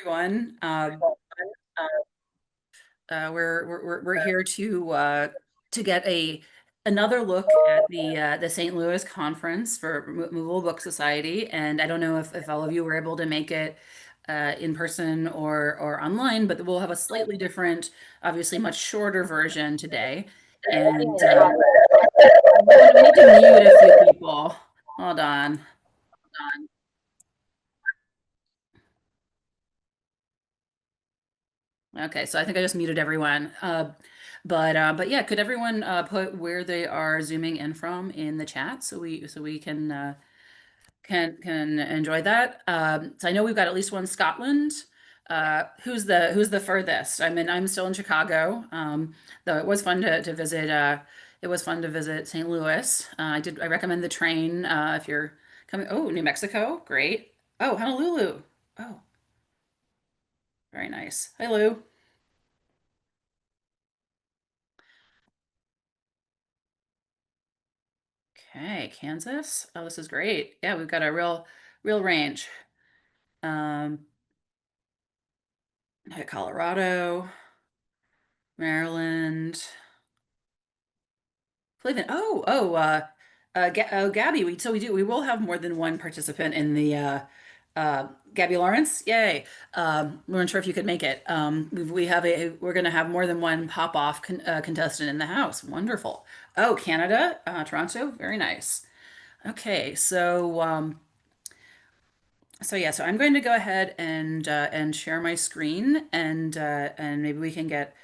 everyone. We're here to get a another look at the St. Louis conference for Movable Book Society, and I don't know if all of you were able to make it in person or online, but we'll have a slightly different, obviously much shorter version today. And we need to mute a few people. Hold on. Okay, so I think I just muted everyone. But yeah, could everyone put where they are zooming in from in the chat so we can enjoy that. So I know we've got at least one Scotland. Who's the furthest? I'm still in Chicago. Though it was fun to visit. It was fun to visit St. Louis. I recommend the train if you're coming. Oh, New Mexico, great. Oh, Honolulu. Oh, very nice. Hi, Lou. Okay, Kansas. Oh, this is great. Yeah, we've got a real range. Um, Colorado, Maryland, Cleveland. Gabby. We will have more than one participant in the Gabby Lawrence. Yay. We weren't sure if you could make it. We're going to have more than one pop-off contestant in the house. Wonderful. Oh, Canada, Toronto. Very nice. Okay, so yeah, so I'm going to go ahead and share my screen and maybe we can get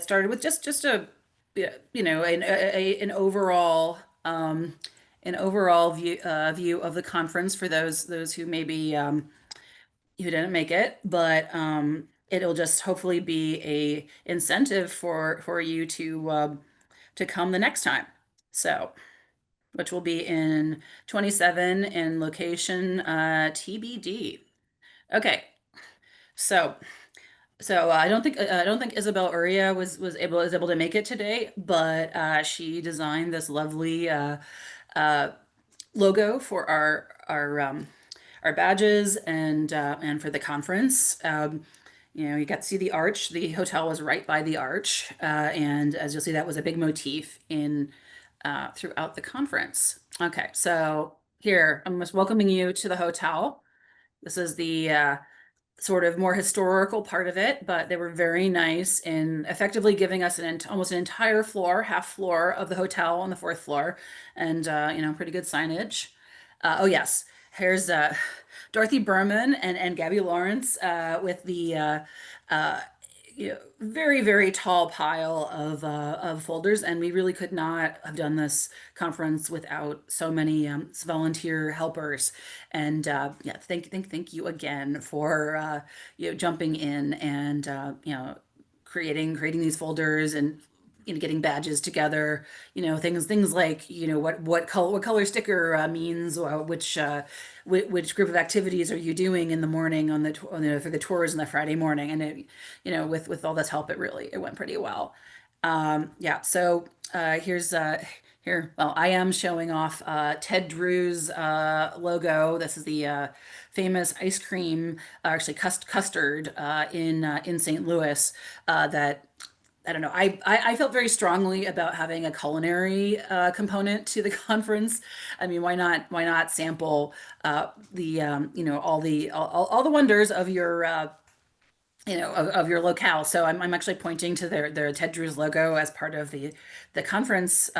started with just a yeah, an overall an overall view of the conference for those who maybe who didn't make it, but it'll just hopefully be a incentive for you to come the next time. So, which will be in 27 in location TBD. Okay, so I don't think Isabel Uria was able to make it today, but she designed this lovely uh, logo for our badges and for the conference. You got to see the arch. The hotel was right by the arch, and as you'll see, that was a big motif in throughout the conference. Okay, so here I'm just welcoming you to the hotel. This is the sort of more historical part of it, but they were very nice in effectively giving us almost an entire floor, half floor of the hotel on the fourth floor, and pretty good signage. Oh yes, here's Dorothy Berman and Gabby Lawrence with the very tall pile of folders, and we really could not have done this conference without so many volunteer helpers. And yeah, thank you again for jumping in and creating these folders and getting badges together. Things like what color sticker means, which group of activities are you doing in the morning for the tours on the Friday morning, and with all this help, it went pretty well. Yeah, so here's here. Well, I am showing off Ted Drew's logo. This is the famous ice cream, actually custard in St. Louis that I don't know. I felt very strongly about having a culinary component to the conference. I mean, why not sample the all the wonders of your of your locale. So I'm actually pointing to their Ted Drew's logo as part of the conference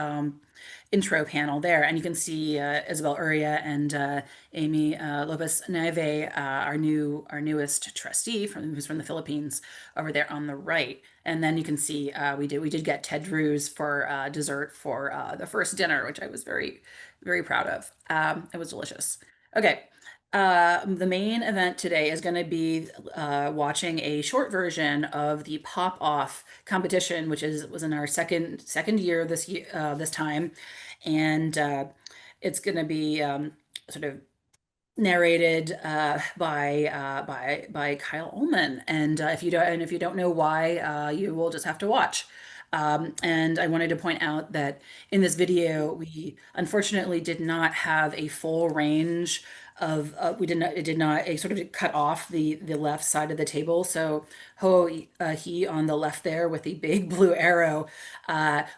intro panel there, and you can see Isabel Uria and Amy Lopez Neve, our newest trustee who's from the Philippines, over there on the right. And then you can see we did get Ted Drew's for dessert for the first dinner, which I was very proud of. It was delicious. Okay. The main event today is going to be watching a short version of the PopOff competition, which was in our second year this time, and it's going to be sort of narrated by Kyle Olmon. And if you don't know why, you will just have to watch. And I wanted to point out that in this video, we unfortunately did not have a full range we did not, it did not, it sort of cut off the left side of the table. So he on the left there with the big blue arrow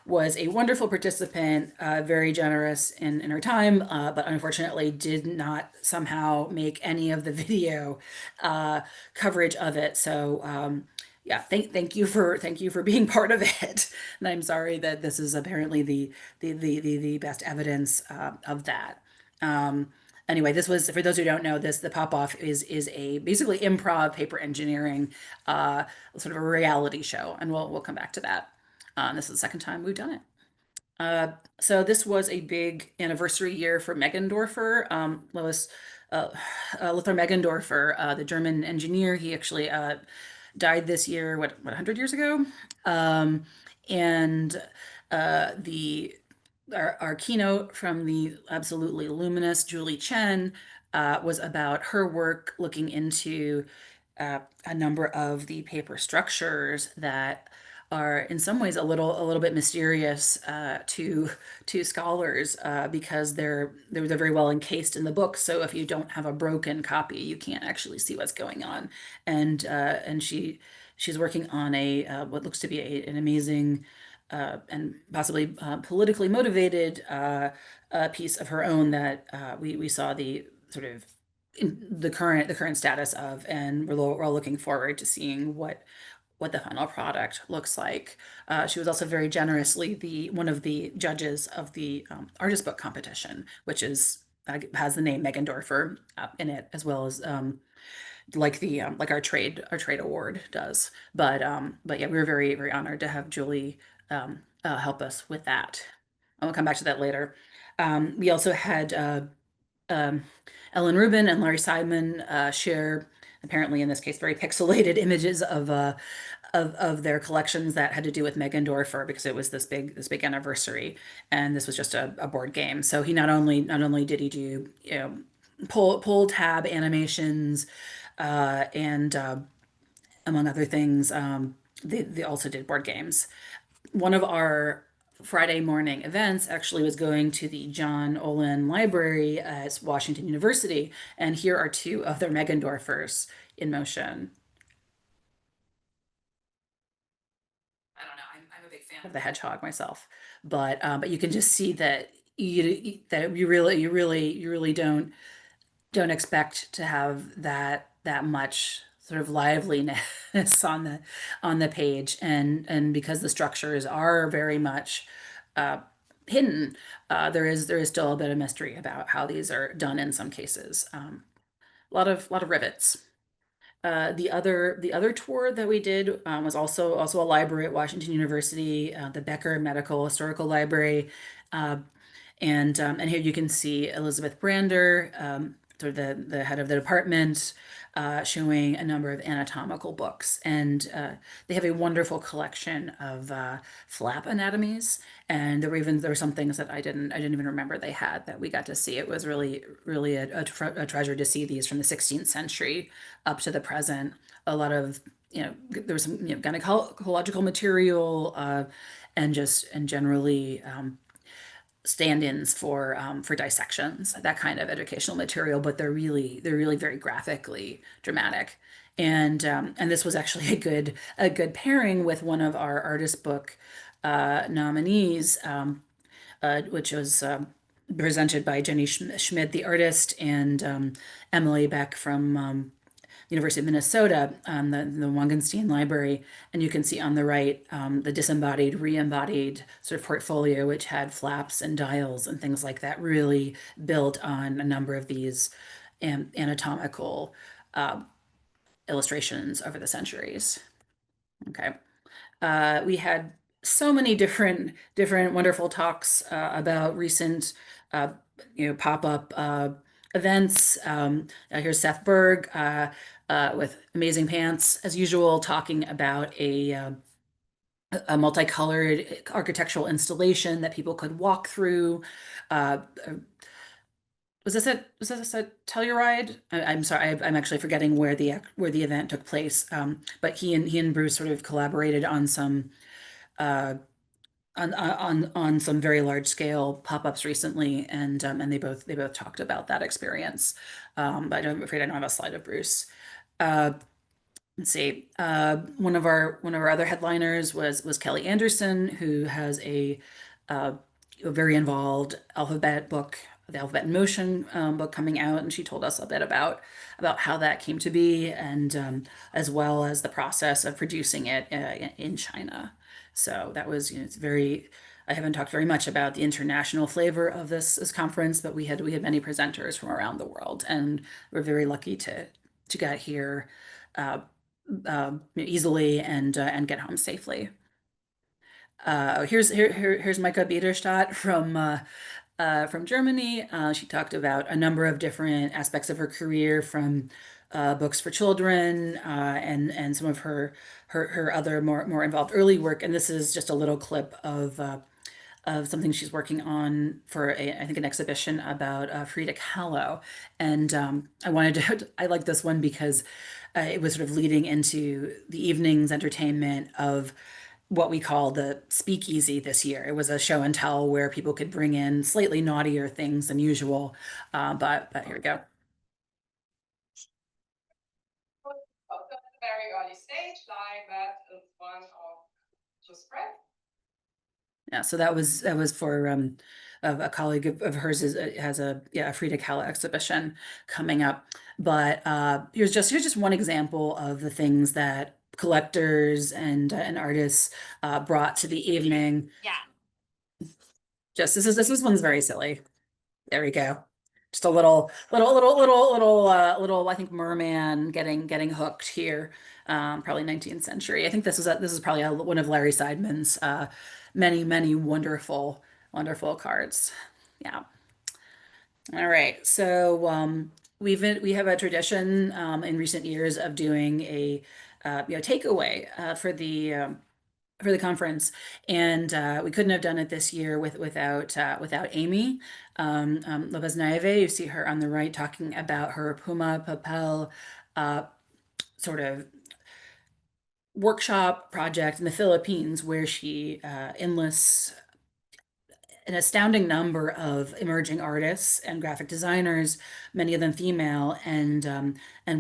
was a wonderful participant, very generous in her time, but unfortunately did not somehow make any of the video uh, coverage of it. So yeah, thank you for being part of it. And I'm sorry that this is apparently the best evidence of that. Um, Anyway, this was, for those who don't know, this the Pop-Off is a basically improv paper engineering, sort of a reality show, and we'll come back to that. This is the second time we've done it. Uh, so this was a big anniversary year for Meggendorfer. Lois Lothar Meggendorfer, the German engineer. He actually died this year, what, 100 years ago? Um, and the our keynote from the absolutely luminous Julie Chen was about her work looking into a number of the paper structures that are in some ways a little bit mysterious to scholars because they're very well encased in the book. So if you don't have a broken copy, you can't actually see what's going on. And she's working on a what looks to be an amazing and possibly politically motivated piece of her own that we saw the sort of the current status of, and we're all looking forward to seeing what the final product looks like. She was also very generously the one of the judges of the artist book competition, which is has the name Meggendorfer in it, as well as like the like our trade award does. But yeah, we were very honored to have Julie help us with that. I will come back to that later. We also had um, Ellen Rubin and Larry Simon share, apparently in this case, very pixelated images of their collections that had to do with Meggendorfer because it was this big anniversary, and this was just a board game. So he not only did he do pull tab animations and among other things, they also did board games. One of our Friday morning events actually was going to the John Olin Library at Washington University, and here are two of their Meggendorfers in motion. I don't know. I'm a big fan of the hedgehog myself, but you can just see that you really don't expect to have that much sort of liveliness on the page, and because the structures are very much uh, hidden, there is still a bit of mystery about how these are done in some cases. A lot of rivets. The other tour that we did was also a library at Washington University, the Becker Medical Historical Library, uh, and here you can see Elizabeth Brander, sort of the head of the department, showing a number of anatomical books, and they have a wonderful collection of flap anatomies. And there were some things that I didn't even remember they had that we got to see. It was really a treasure to see these from the 16th century up to the present. A lot of there was some gynecological material and generally stand-ins for dissections, that kind of educational material, but they're really very graphically dramatic. And this was actually a good pairing with one of our artist book nominees, which was presented by Jenny Schmidt, the artist, and Emily Beck from University of Minnesota, the Wangenstein Library. And you can see on the right the disembodied, re-embodied sort of portfolio, which had flaps and dials and things like that, really built on a number of these anatomical uh, illustrations over the centuries. Okay. We had so many different wonderful talks about recent, uh, pop-up events. Here's Seth Berg with Amazing Pants, as usual, talking about a multicolored architectural installation that people could walk through. Uh, was this a Telluride? I'm sorry, I'm actually forgetting where the event took place. But he and Bruce sort of collaborated on some on some very large scale pop-ups recently, and they both talked about that experience. But I'm afraid I don't have a slide of Bruce. Uh, let's see. One of our other headliners was Kelly Anderson, who has uh, a very involved alphabet book, the Alphabet in Motion book coming out, and she told us a bit about how that came to be, and as well as the process of producing it in China. So that was, it's very. I haven't talked very much about the international flavor of this conference, but we had many presenters from around the world, and we're very lucky to get here uh, easily and get home safely. Here's Micah Biederstadt from Germany. She talked about a number of different aspects of her career, from books for children and some of her other more involved early work. And this is just a little clip of something she's working on for I think an exhibition about Frida Kahlo. And I like this one because it was sort of leading into the evening's entertainment of what we call the speakeasy this year. It was a show and tell where people could bring in slightly naughtier things than usual. But here we go. Also at the very early stage, like that is one of the spread. Yeah, so that was for a colleague of hers has a Frida Kahlo exhibition coming up. But here's just one example of the things that collectors and artists brought to the evening. Yeah. Just this one's very silly. There we go. Just a little, I think merman getting hooked here. Probably 19th century. I think this is probably one of Larry Seidman's many wonderful cards. Yeah. All right. So we have a tradition in recent years of doing a takeaway for the conference, and we couldn't have done it this year without Amy Lopez Naive. You see her on the right talking about her Puma Papel uh, sort of workshop project in the Philippines, where she enlists an astounding number of emerging artists and graphic designers, many of them female, and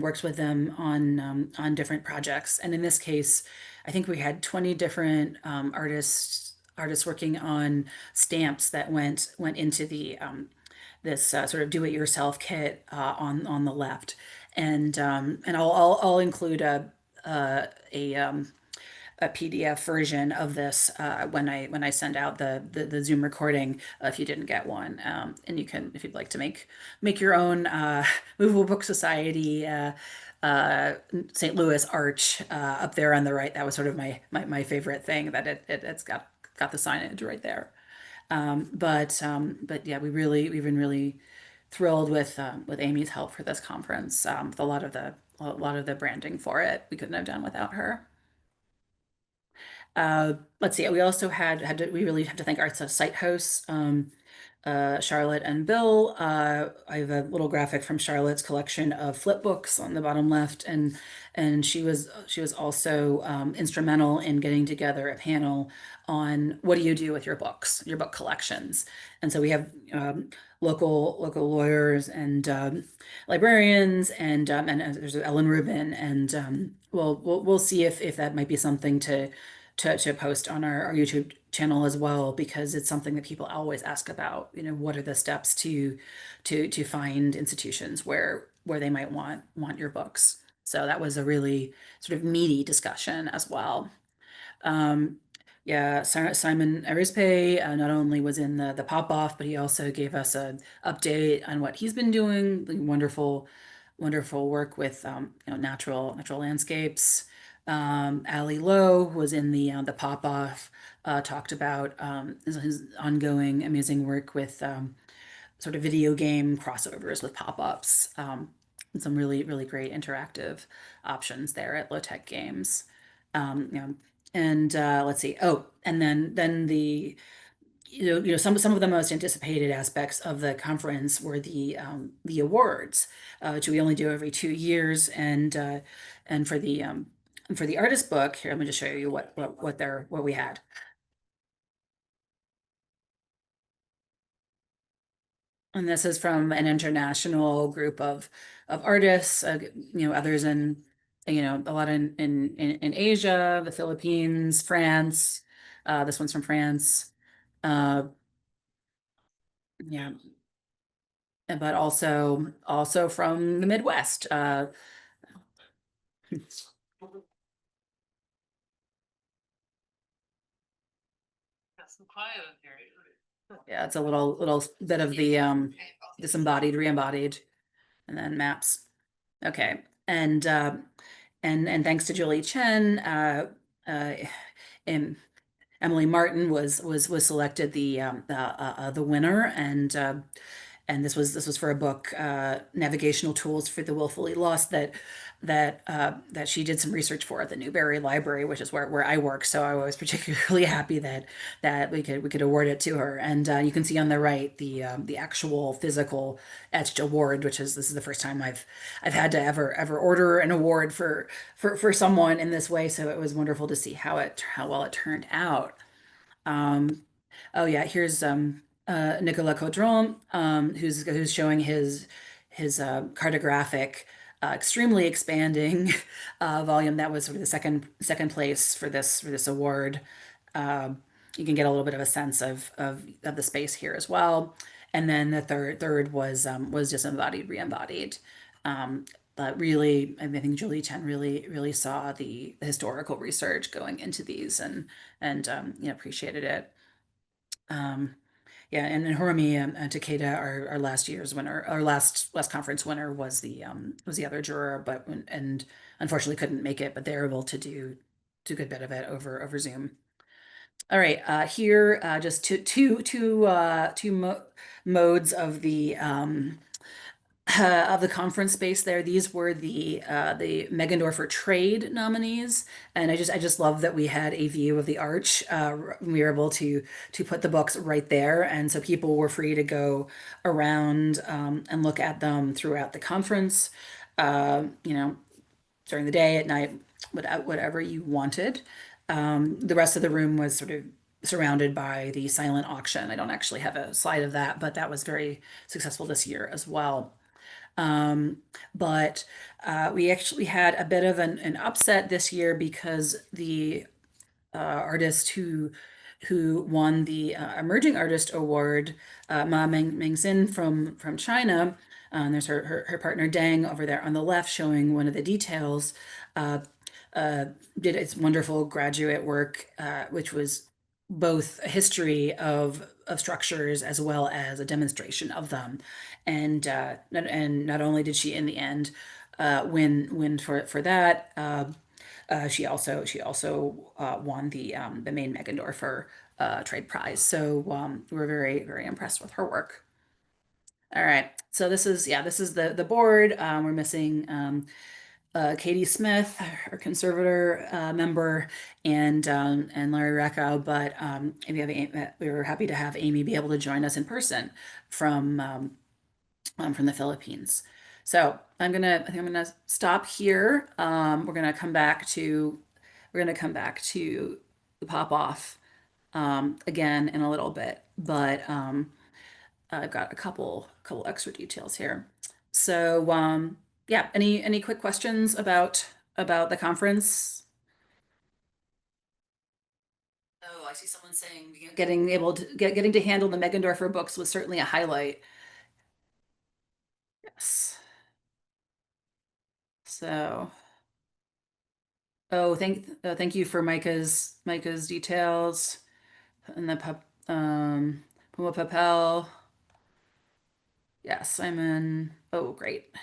works with them on different projects. And in this case, I think we had 20 different artists working on stamps that went into the this sort of do-it-yourself kit on the left, and I'll include a PDF version of this when I send out the Zoom recording if you didn't get one. And you can, if you'd like to make your own movable book society St. Louis arch up there on the right. That was sort of my favorite thing, that it's got the signage right there. But yeah, we've been really thrilled with Amy's help for this conference. With a lot of the branding for it, we couldn't have done without her. Let's see. We also we really have to thank our site hosts, Charlotte and Bill. I have a little graphic from Charlotte's collection of flip books on the bottom left, and she was also instrumental in getting together a panel on what do you do with your books, your book collections. And so we have local lawyers and librarians, and there's Ellen Rubin, and we'll see if that might be something to post on our YouTube channel as well, because it's something that people always ask about. What are the steps to find institutions where they might want your books. So that was a really sort of meaty discussion as well. Um, yeah, Simon Arispe not only was in the PopOff, but he also gave us an update on what he's been doing. The wonderful work with natural landscapes. Ali Lowe was in the PopOff, talked about his ongoing amazing work with sort of video game crossovers with pop-ups, and some really great interactive options there at Low Tech Games. And let's see. Oh, and then some of the most anticipated aspects of the conference were the awards, which we only do every 2 years, and for the artist book here, let me just show you what we had. And this is from an international group of artists, others in, a lot in Asia, the Philippines, France. This one's from France. Uh, yeah, but also from the Midwest. Yeah, it's a little bit of the disembodied, re-embodied, and then maps. Okay. And thanks to Julie Chen, uh, and Emily Martin was selected the winner, and this was for a book, Navigational Tools for the Willfully Lost, that she did some research for at the Newberry Library, which is where I work. So I was particularly happy that we could award it to her. And you can see on the right the actual physical etched award, which is this is the first time I've had to ever order an award for someone in this way. So it was wonderful to see how well it turned out. Um, oh yeah, here's Nicolas Caudron, who's showing his cartographic, extremely expanding volume. That was sort of the second place for this award. You can get a little bit of a sense of the space here as well. And then the third was disembodied, re-embodied. Um, but really, I mean, I think Julie Chen really saw the historical research going into these, and appreciated it. Um, yeah, and then Horami and Takeda, our last year's winner, our last conference winner, was the other juror, but and unfortunately couldn't make it, but they're able to do a good bit of it over Zoom. All right, here, just two modes of the conference space there. These were the Meggendorfer Trade nominees, and I just love that we had a view of the arch. We were able to put the books right there, and so people were free to go around and look at them throughout the conference. You know, during the day, at night, whatever you wanted. The rest of the room was sort of surrounded by the silent auction. I don't actually have a slide of that, but that was very successful this year as well. Um, but we actually had a bit of an upset this year because the artist who won the Emerging Artist Award, Ma Mengxin from China. There's her partner Dang over there on the left showing one of the details. Uh, did its wonderful graduate work, which was both a history of structures as well as a demonstration of them. And not only did she in the end win for that, she also won the main Meggendorfer trade prize. So we were very impressed with her work. All right, so this is the board. We're missing Katie Smith, our conservator member, and Larry Reckow. But we were happy to have Amy be able to join us in person from from the Philippines. So I think I'm gonna stop here. We're gonna come back to the pop off again in a little bit, but I've got a couple extra details here. So yeah, any quick questions about the conference? Oh, I see someone saying getting to handle the Meggendorfer books was certainly a highlight. Yes. So, thank you for Micah's details and the Puma Papel. Yes, I'm in. Oh, great.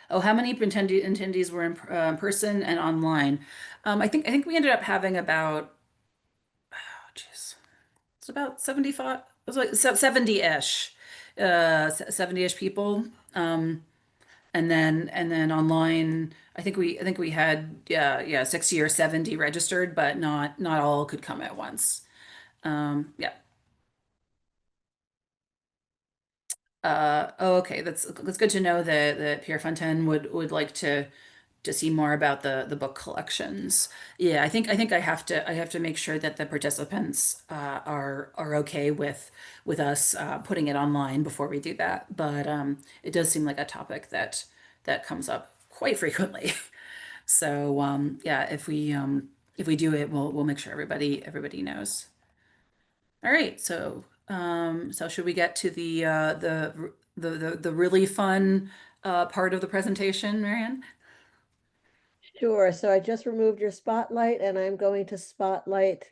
Oh, how many attendees were in person and online? I think we ended up having about, oh, geez, it's about 75. It was like 70-ish, 70-ish people. And then online, I think we had, yeah, 60 or 70 registered, but not all could come at once. Yeah. Oh, okay. That's good to know that Pierre Fontaine would like to to see more about the book collections. Yeah, I think I have to make sure that the participants are okay with us putting it online before we do that. But it does seem like a topic that comes up quite frequently. So yeah, if we do it, we'll make sure everybody knows. All right, so so should we get to the really fun part of the presentation, Marianne? Sure. So I just removed your spotlight and I'm going to spotlight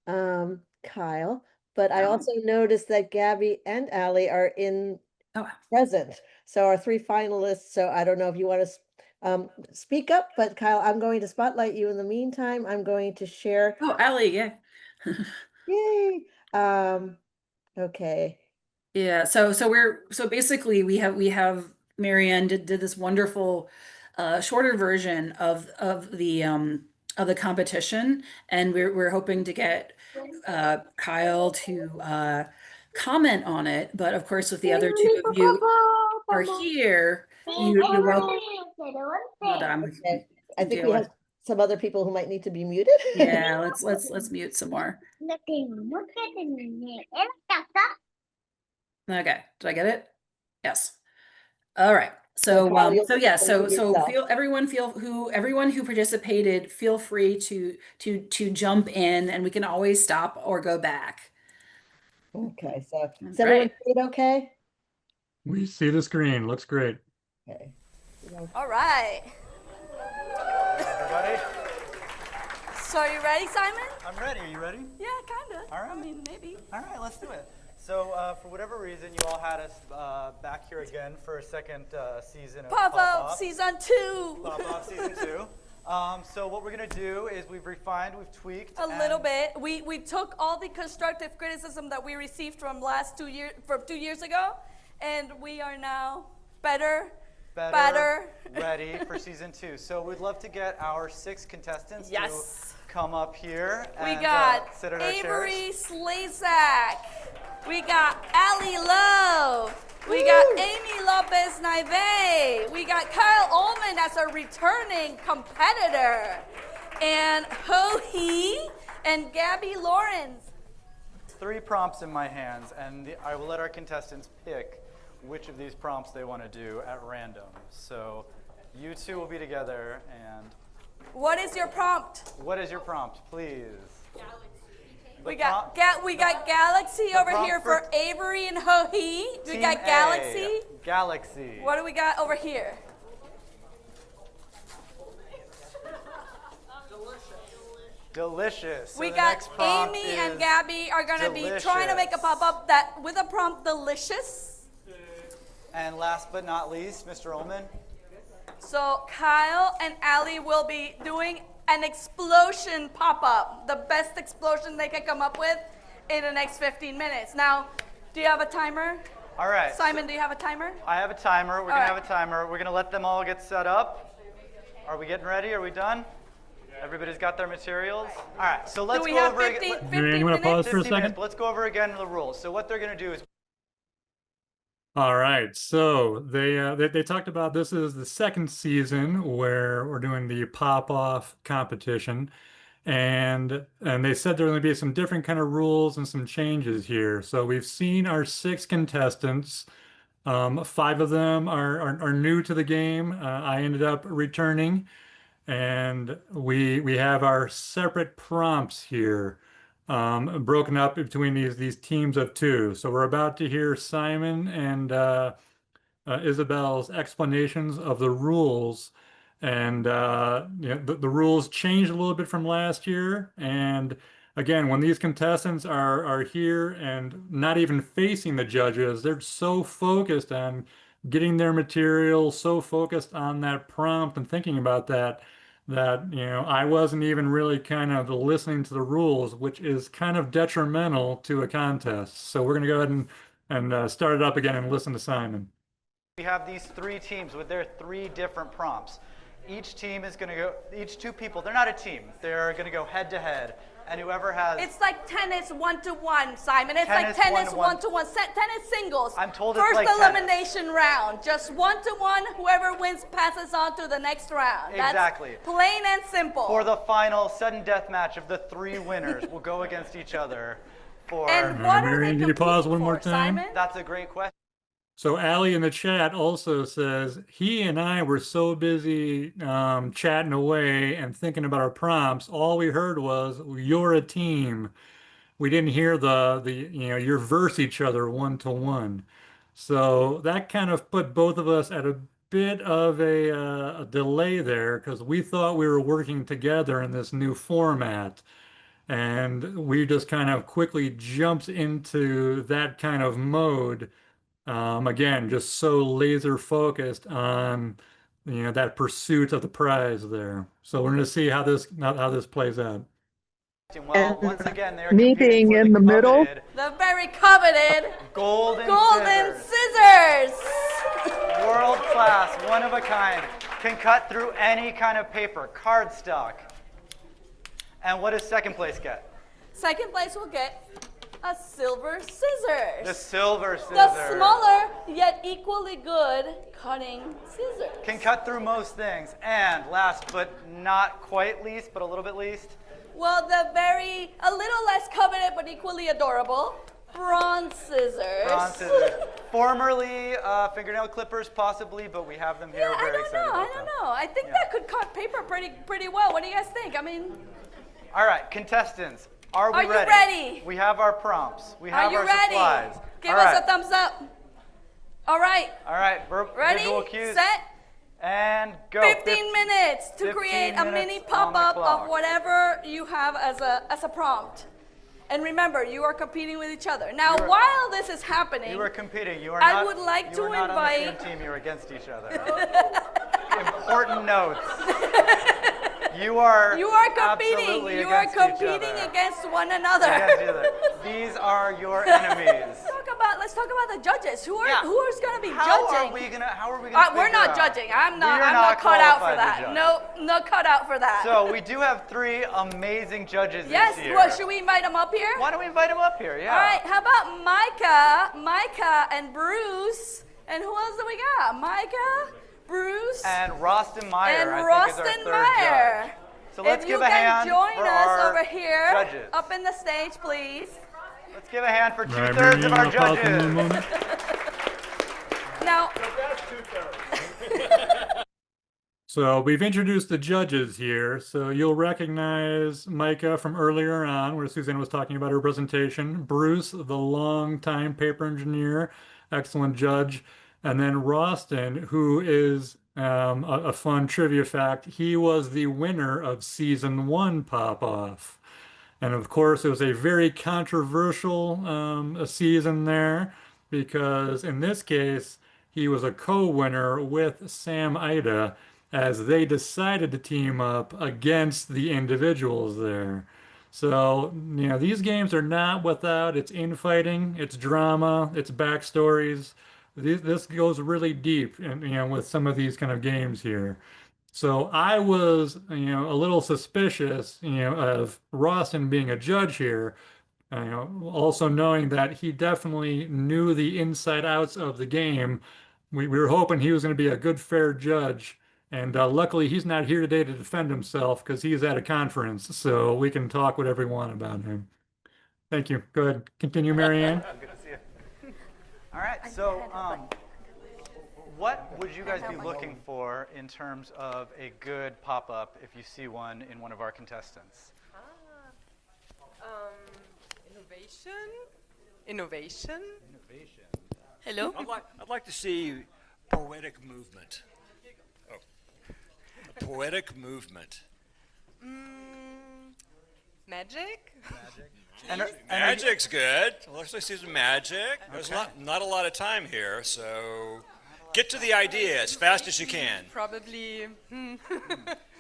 Kyle. But I Oh, also noticed that Gabby and Allie are in oh, present. So our three finalists. So I don't know if you want to speak up, but Kyle, I'm going to spotlight you in the meantime. I'm going to share. oh, Allie, yeah. Yay. Okay. Yeah, so basically we have Marianne did this wonderful shorter version of the competition, and we're hoping to get Kyle to comment on it. But of course, with the other two of you are here, you're welcome. Hold on, Okay. I I'm think we dealing with. have some other people who might need to be muted. Yeah, let's mute some more. Okay, did I get it? Yes. All right. So So Kyle, you'll so yeah, unmute so yourself. feel everyone who participated, feel free to jump in, and we can always stop or go back. Okay, so All is everyone right. see it okay? We see the screen. Looks great. Okay. All right. Everybody, So are you ready, Simon? I'm ready. Are you ready? Yeah, kind of. All right. I mean, maybe. All right, let's do it. So, for whatever reason, you all had us back here again for a second season of PopOff PopOff. season 2. PopOff season 2. So what we're gonna do is we've refined, we've tweaked A little bit. We took all the constructive criticism that we received from from 2 years ago, and we are now better. ready for season 2. So we'd love to get our 6 contestants Yes. to come up here We and got sit in our Avery chairs. Slazak. We got Ali Love. We got Amy Lopez Naive. We got Kyle Olmon as a returning competitor. And Ho Hee and Gabby Lawrence. 3 prompts in my hands, and I will let our contestants pick which of these prompts they want to do at random. So you two will be together, and What is your prompt? what is your prompt, please? We got Galaxy over prompt here for for Avery and Ho Hee. We Team got A, Galaxy. Galaxy. What do we got over here? Delicious. So We the got next prompt Amy is and Gabby are gonna be trying to make a delicious. pop-up that with a prompt delicious. And last but not least, Mr. Ullman. So Kyle and Ali will be doing an explosion pop-up, the best explosion they can come up with in the next 15 minutes. Now, do you have a timer? All right. Simon, do you have a timer? I have a timer. We're gonna right. have a timer. We're gonna let them all get set up. Are we getting ready? Are we done? Everybody's got their materials? All right, so let's Do we go have over 15, again. 15 You wanna pause minutes? for a 15 minutes, second? but let's go over again the rules. So what they're gonna do is All right, so they talked about this is the second season where we're doing the pop-off competition, and they said there are going to be some different kind of rules and some changes here. So we've seen our 6 contestants. 5 of them are new to the game. I ended up returning, and we have our separate prompts here, broken up between these teams of 2. So we're about to hear Simon and Isabel's explanations of the rules. And the rules changed a little bit from last year. And again, when these contestants are here and not even facing the judges, they're so focused on getting their material, so focused on that prompt and thinking about that I wasn't even really kind of listening to the rules, which is kind of detrimental to a contest. So we're going to go ahead and start it up again and listen to Simon. we have these 3 teams with their 3 different prompts. each team is going to go, each two people, they're not a team. They're going to go head to head. And whoever has... It's like tennis 1-to-1, Simon. It's like tennis 1-to-1. Tennis singles. I'm told it's First like elimination round. Just 1-to-1. Whoever wins passes on to the next round. Exactly. That's plain and simple. For the final sudden death match of the 3 winners will go against each other for... And what are they Marianne, can you pause one competing more for, time? Simon? That's a great question. So Ali in the chat also says he and I were so busy chatting away and thinking about our prompts. All we heard was "you're a team." We didn't hear the you verse each other 1-to-1. So that kind of put both of us at a bit of a delay there because we thought we were working together in this new format. And we just kind of quickly jumped into that kind of mode. Again, just so laser focused on that pursuit of the prize there. So we're going to see how this plays out. Well, once again, they are Me competing being for in the middle. The very coveted golden scissors. World class, one of a kind, can cut through any kind of paper, cardstock. And what does second place get? Second place will get a silver scissors. The silver scissors. The smaller yet equally good cutting scissors. Can cut through most things. And last but not quite least, but a little bit least. Well, a little less coveted but equally adorable, bronze scissors. Bronze scissors. Formerly fingernail clippers, possibly, but we have them here. Yeah, We're very excited about I them. don't know. I think that could cut paper pretty well. What do you guys think? I mean... All right, contestants. Are we Are you ready? We have our prompts. We have Are you our ready? supplies. Give All us right. a thumbs up. All right. All right, Ready, visual cues. set, And go. 15 minutes to 15 create a mini minutes on the pop-up clock. of whatever you have as a prompt. And remember, you are competing with each other. Now, while this is happening, You are competing. You are I not, would like you to are not invite- on the same team. You are against each other. Important notes. You are competing. absolutely You are against each competing other. against one another. Against each other. These are your enemies. Let's talk about the judges. Who is going to be How judging? are we gonna We're not figure out? judging. I'm We not. are I'm not cut out for qualified to that. judge. No cut out for that. So we do have 3 amazing judges yes. this year. Well, should we invite them up here? Why don't we invite them up here? Yeah. All right. How about Micah, and Bruce, and who else do we got? Micah, Bruce, And Rostin Meyer. and I think, Rostin is our third Meyer. judge. So let's if give you a can hand join for us our over here, judges. up in the stage, please. Let's give a hand for All right, 2/3 of Marianne, our I'll pause for a judges. moment. Now, So we've introduced the judges here. So you'll recognize Micah from earlier on, where Suzanne was talking about her presentation. Bruce, the longtime paper engineer, excellent judge. And then Rostin, who is a fun trivia fact. He was the winner of season 1 PopOff. And of course, it was a very controversial season there because in this case, he was a co-winner with Sam Ida as they decided to team up against the individuals there. So, these games are not without its infighting, its drama, its backstories. This goes really deep, with some of these kind of games here. So I was, a little suspicious, of Rostin being a judge here. Also knowing that he definitely knew the inside outs of the game. We were hoping he was going to be a good, fair judge. And luckily, he's not here today to defend himself because he's at a conference. So we can talk whatever we want about him. Thank you. Go ahead. Continue, Marianne. Good to see you. All right, so what would you guys be looking for in terms of a good pop-up if you see one in one of our contestants? Innovation. hello. I'd like to see poetic movement. Oh. A poetic movement. Magic. Magic's good. Let's see some magic. There's not a lot of time here, so get to the idea as fast as you can. Probably.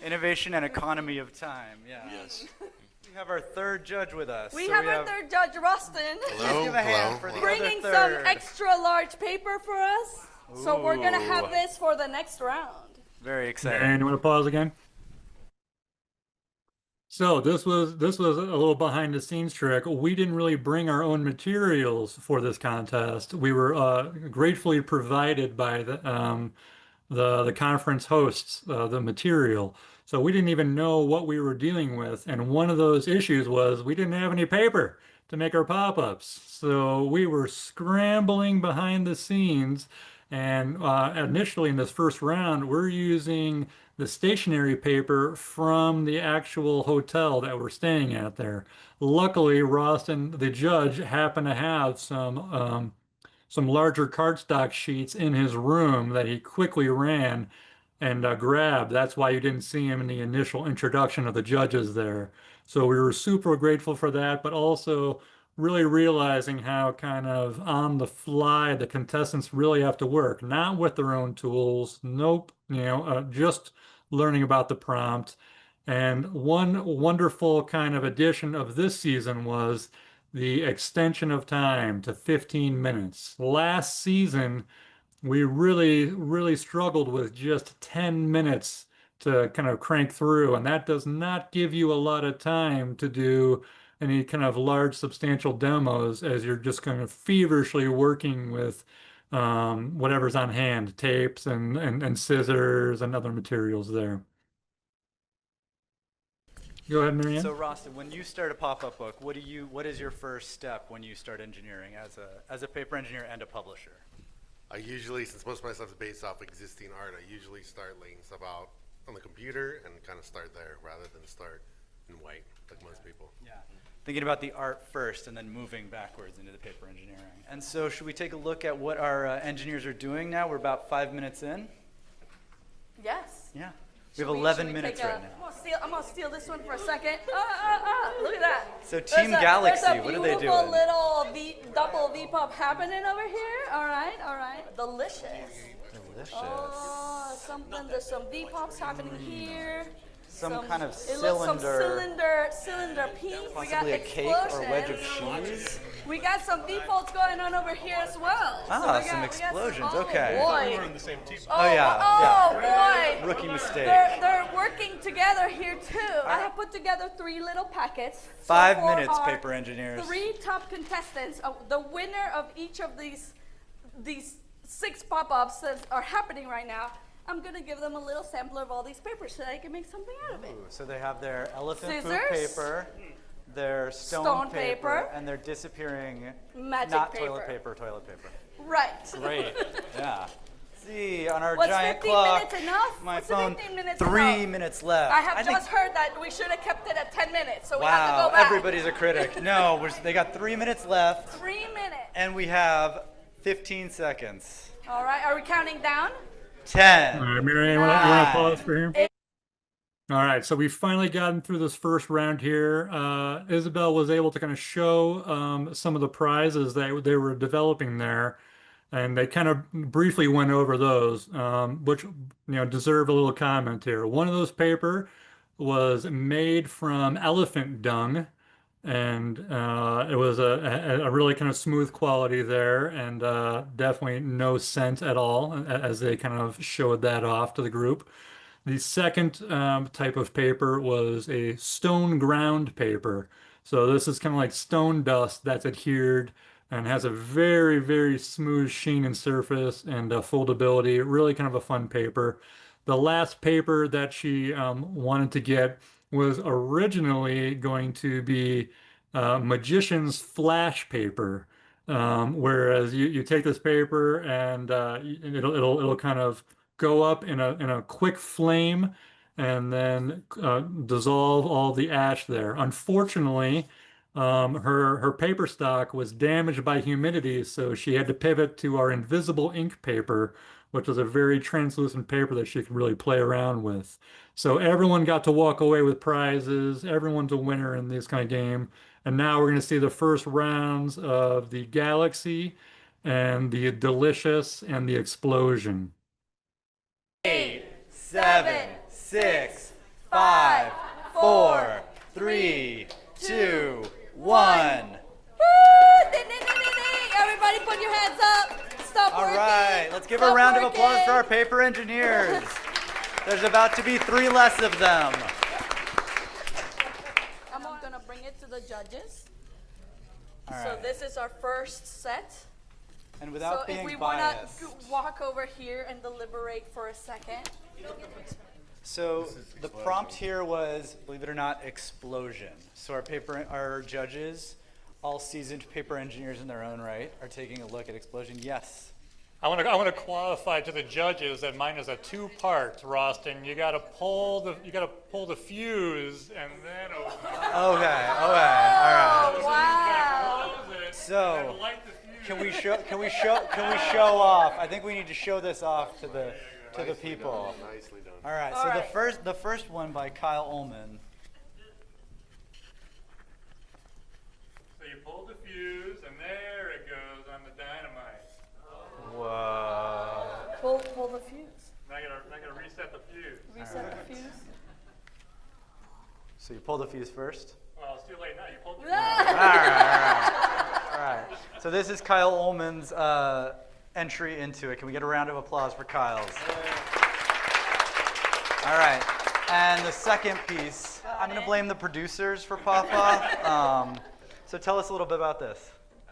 Innovation and economy of time, yeah. Yes. We have our third judge with us. We So have our third judge, Rostin, Let's give a hand for the bringing other some third. extra large paper for us. So we're going to have Ooh. this for the next round. Very exciting. And you want to pause again? So this was a little behind the scenes trick. We didn't really bring our own materials for this contest. We were gratefully provided by the conference hosts the material. So we didn't even know what we were dealing with. And one of those issues was we didn't have any paper to make our pop-ups. So we were scrambling behind the scenes. And initially in this first round, we're using the stationery paper from the actual hotel that we're staying at there. Luckily, Roston, the judge, happened to have some larger cardstock sheets in his room that he quickly ran and grabbed. That's why you didn't see him in the initial introduction of the judges there. So we were super grateful for that, but also really realizing how kind of on the fly the contestants really have to work, not with their own tools. Nope, just learning about the prompt. And one wonderful kind of addition of this season was the extension of time to 15 minutes. Last season, we really struggled with just 10 minutes to kind of crank through, and that does not give you a lot of time to do any kind of large, substantial demos as you're just kind of feverishly working with whatever's on hand, tapes and scissors and other materials there. Go ahead, Marianne. So Roston, when you start a pop-up book, what is your first step when you start engineering as a paper engineer and a publisher? I usually, since most of my stuff is based off existing art, I usually start laying stuff out on the computer and kind of start there rather than start in white like most people. Yeah. Thinking about the art first and then moving backwards into the paper engineering. And so should we take a look at what our engineers are doing now? We're about 5 minutes in. Yes. Yeah. We have Should 11 should minutes take right now. I'm gonna steal this one for a second. Look at that. So Team Galaxy, what are they There's a doing? beautiful little double V-pop happening over here. All right. Delicious. Delicious. Oh, there's some V-pops happening here. Some kind of It looks some cylinder. cylinder pink. We got Possibly a cake or wedge of explosions. cheese. We got some V-folds going on over here as well. Ah, we some got explosions, oh okay. Boy. We're on the same team. Oh, yeah, boy. Rookie mistake. They're working together here too. I have put together 3 little packets. 5 for minutes, our paper engineers. 3 top contestants. The winner of each of these 6 pop-ups that are happening right now. I'm gonna give them a little sampler of all these papers so they can make something out of it. Ooh, so they have their elephant poop Scissors. paper, their stone Stone paper, paper. and their disappearing Magic not paper. toilet paper. Right. Great. Yeah. See, on our Was giant 15 clock, minutes enough? my Was phone, 15 minutes 3 enough? minutes left. I have think- just heard that we should have kept it at 10 minutes, so we have to Wow, go back. everybody's a critic. No, they got 3 minutes left, 3 minutes. and we have 15 seconds. All right, are we counting down? 10. All right, Marianne, you want to 9. pause for here? All right, so we've finally gotten through this first round here. Isabel was able to kind of show some of the prizes that they were developing there, and they kind of briefly went over those, which deserve a little comment here. One of those paper was made from elephant dung, and it was a really kind of smooth quality there, and definitely no scent at all, as they kind of showed that off to the group. The second type of paper was a stone ground paper. So this is kind of like stone dust that's adhered and has a very smooth sheen and surface and foldability. Really kind of a fun paper. The last paper that she wanted to get was originally going to be magician's flash paper. Whereas you take this paper and it'll kind of go up in a quick flame and then dissolve all the ash there. Unfortunately, her paper stock was damaged by humidity, so she had to pivot to our invisible ink paper, which was a very translucent paper that she could really play around with. So everyone got to walk away with prizes. Everyone's a winner in this kind of game. And now we're going to see the first rounds of the Galaxy and the Delicious and the Explosion. 8, 7, 6, 5, 4, 3, 2, 1. Woo! Ding, ding, ding, ding, ding. Everybody put your hands up. Stop All working. right, let's give a Stop round of working. applause for our paper engineers. There's about to be 3 less of them. I'm gonna bring it to the judges. All So right. this is our first set. And without So being if we biased. wanna walk over here and deliberate for a second. So the prompt here was, believe it or not, explosion. So our judges, all seasoned paper engineers in their own right, are taking a look at explosion. Yes. I want to qualify to the judges that mine is a 2-part roasting. You got to pull the fuse and then open it. Okay. All right. Oh, wow. Close it, So, and then light the fuse. Can we show off? I think we need to show this off to the people. Nicely done. All right. All So right. the first one by Kyle Olmon. So you pull the fuse and there it goes on the dynamite. Whoa. Pull the fuse. Now I gotta reset the fuse. Reset the fuse. So you pull the fuse first. Well, it's too late now. You pulled the fuse. All right. So this is Kyle Olmon's entry into it. Can we get a round of applause for Kyle's? All right. And the second piece, I'm going to blame the producers for PopOff. So tell us a little bit about this. I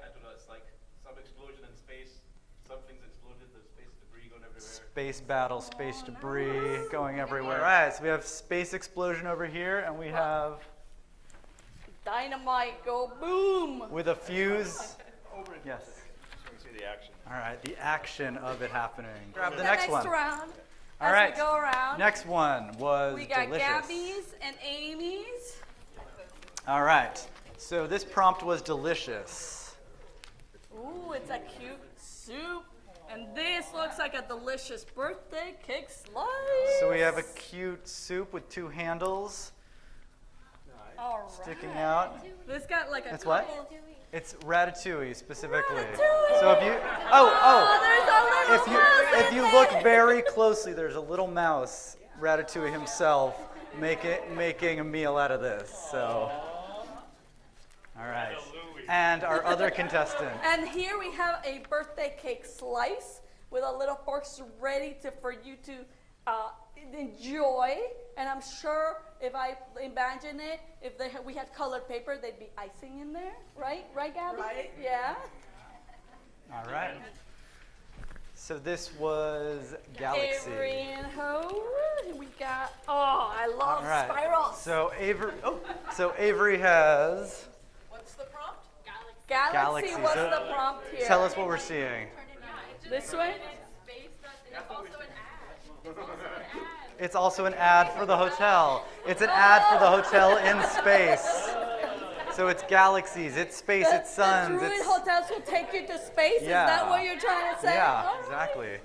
don't know, it's like some explosion in space, something's exploded, there's space debris going everywhere. Space battle, space debris going everywhere. All right, so we have space explosion over here, and we have, Dynamite go boom. with a fuse, yes. So we see the action. All right, the action of it happening. Grab the The next one. round. All as right. we go around. Next one was we got delicious. Gabby's and Amy's. All right, so this prompt was delicious. Ooh, it's a cute soup. And this looks like a delicious birthday cake slice. So we have a cute soup with 2 handles All right. sticking out. This got like a It's couple. what? It's ratatouille specifically. Ratatouille. So if you, There's a little mouse if in you there. look very closely, there's a little mouse, Ratatouille himself, making a meal out of this. So, all right. And our other contestant. And here we have a birthday cake slice with a little forks ready for you to enjoy. And I'm sure if I imagine it, if we had colored paper, they'd be icing in there, right? Right, Gabby? Right. Yeah. All right. So this was Galaxy. Avery and Ho. We got. Oh, I love All right. spirals. So Avery has. What's the prompt? Galaxy. What's So the prompt here? Tell us what we're seeing. This way. It's also an ad for the hotel. It's an ad for the hotel in space. So it's galaxies, it's space, it's suns. The Druid It's, hotels will take you to space. Yeah. Is that what you're trying to say? yeah, All right. exactly.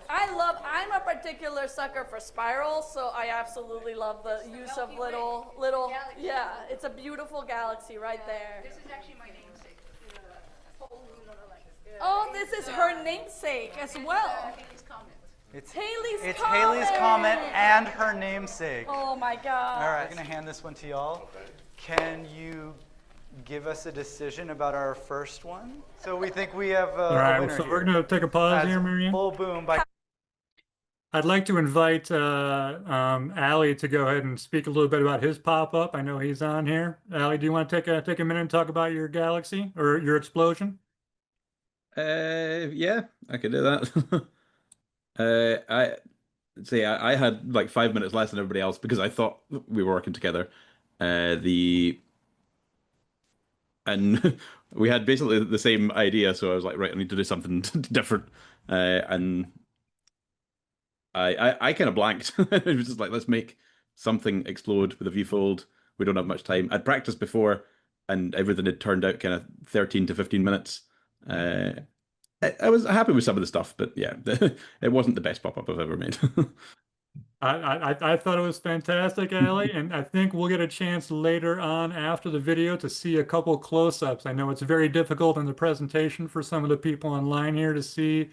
I'm a particular sucker for spirals, so I absolutely love the use of little, yeah, it's a beautiful galaxy right there. This is actually my namesake. Oh, this is her namesake as well. Haley's comment. It's Haley's Haley's comment and her namesake. Oh my God. All right, I'm gonna hand this one to y'all. Can you give us a decision about our first one? So we think we have a All right, winner so here. we're going to take a pause That's here, Marianne. Full boom by. I'd like to invite Ali to go ahead and speak a little bit about his pop-up. I know he's on here. Ali, do you want to take a minute and talk about your galaxy or your explosion? Yeah, I could do that. I had like 5 minutes less than everybody else because I thought we were working together. And we had basically the same idea, so I was like, right, I need to do something different. And I kind of blanked. It was just like, let's make something explode with a V-fold. We don't have much time. I'd practiced before, and everything had turned out kind of 13 to 15 minutes. I was happy with some of the stuff, but yeah, it wasn't the best pop-up I've ever made. I thought it was fantastic, Ali, and I think we'll get a chance later on after the video to see a couple close-ups. I know it's very difficult in the presentation for some of the people online here to see